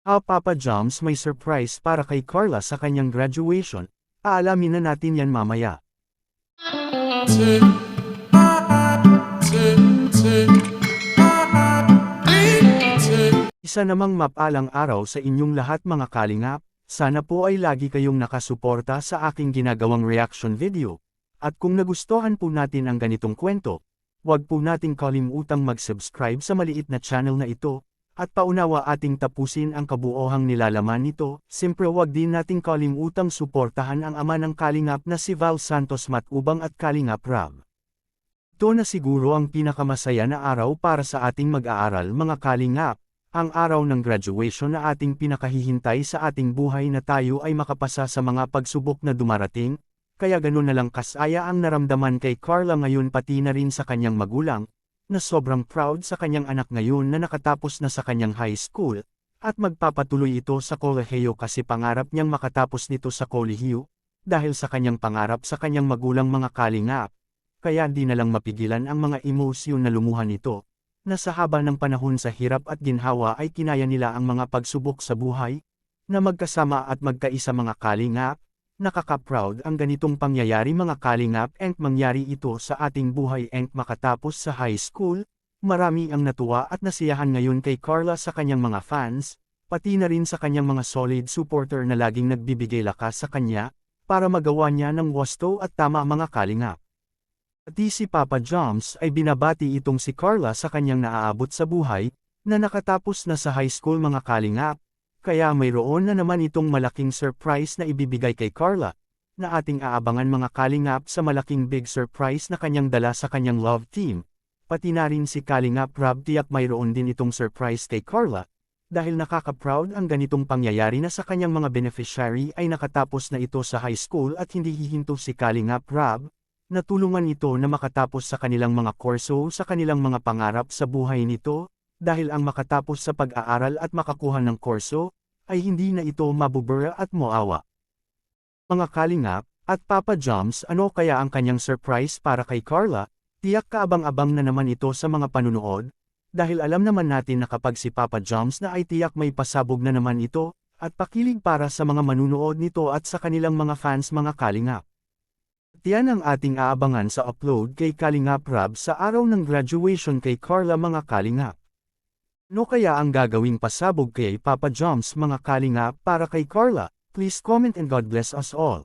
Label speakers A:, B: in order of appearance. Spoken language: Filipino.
A: Papa Joms, may surprise para kay Carla sa kanyang graduation. Aalamin na natin yan mamaya. Isa namang mapalang araw sa inyong lahat mga kalingap. Sana po ay lagi kayong nakasuporta sa aking ginagawang reaction video. At kung nagustuhan po natin ang ganitong kwento, huwag po nating kalimutang mag-subscribe sa maliit na channel na ito, at paunawa ating tapusin ang kabuohang nilalaman nito. Siyempre huwag din nating kalimutang suportahan ang ama ng kalingap na si Val Santos Matubang at Kalingap Rab. Ito na siguro ang pinakamasaya na araw para sa ating mag-aaral mga kalingap. Ang araw ng graduation na ating pinakahihintay sa ating buhay na tayo ay makapasa sa mga pagsubok na dumarating, kaya ganun na lang kasaya ang naramdaman kay Carla ngayon pati na rin sa kanyang magulang, na sobrang proud sa kanyang anak ngayon na nakatapos na sa kanyang high school, at magpapatuloy ito sa kolehiyo kasi pangarap niyang makatapos nito sa kolehiyo, dahil sa kanyang pangarap sa kanyang magulang mga kalingap, kaya di na lang mapigilan ang mga emosyon na lumuhan nito. Na sa haba ng panahon sa hirap at ginhawa ay kinaya nila ang mga pagsubok sa buhay, na magkasama at magkaisa mga kalingap. Nakaka-proud ang ganitong pangyayari mga kalingap and mangyari ito sa ating buhay and makatapos sa high school. Marami ang natuwa at nasiyahan ngayon kay Carla sa kanyang mga fans, pati na rin sa kanyang mga solid supporter na laging nagbibigay lakas sa kanya, para magawa niya ng wasto at tama mga kalingap. Pati si Papa Joms ay binabati itong si Carla sa kanyang naaabot sa buhay, na nakatapos na sa high school mga kalingap, kaya mayroon na naman itong malaking surprise na ibibigay kay Carla, na ating aabangan mga kalingap sa malaking big surprise na kanyang dala sa kanyang love team. Pati na rin si Kalingap Rab tiyak mayroon din itong surprise kay Carla, dahil nakaka-proud ang ganitong pangyayari na sa kanyang mga beneficiary ay nakatapos na ito sa high school at hindi hihinto si Kalingap Rab. Natulungan ito na makatapos sa kanilang mga kurso sa kanilang mga pangarap sa buhay nito, dahil ang makatapos sa pag-aaral at makakuha ng kurso, ay hindi na ito mabubura at moawa. Mga kalingap, at Papa Joms, ano kaya ang kanyang surprise para kay Carla? Tiyak kaabang-abang na naman ito sa mga panunood, dahil alam naman natin na kapag si Papa Joms na ay tiyak may pasabog na naman ito, at pakilig para sa mga manunood nito at sa kanilang mga fans mga kalingap. Tiyan ang ating aabangan sa upload kay Kalingap Rab sa araw ng graduation kay Carla mga kalingap. Ano kaya ang gagawing pasabog kay Papa Joms mga kalingap para kay Carla? Please comment and God bless us all.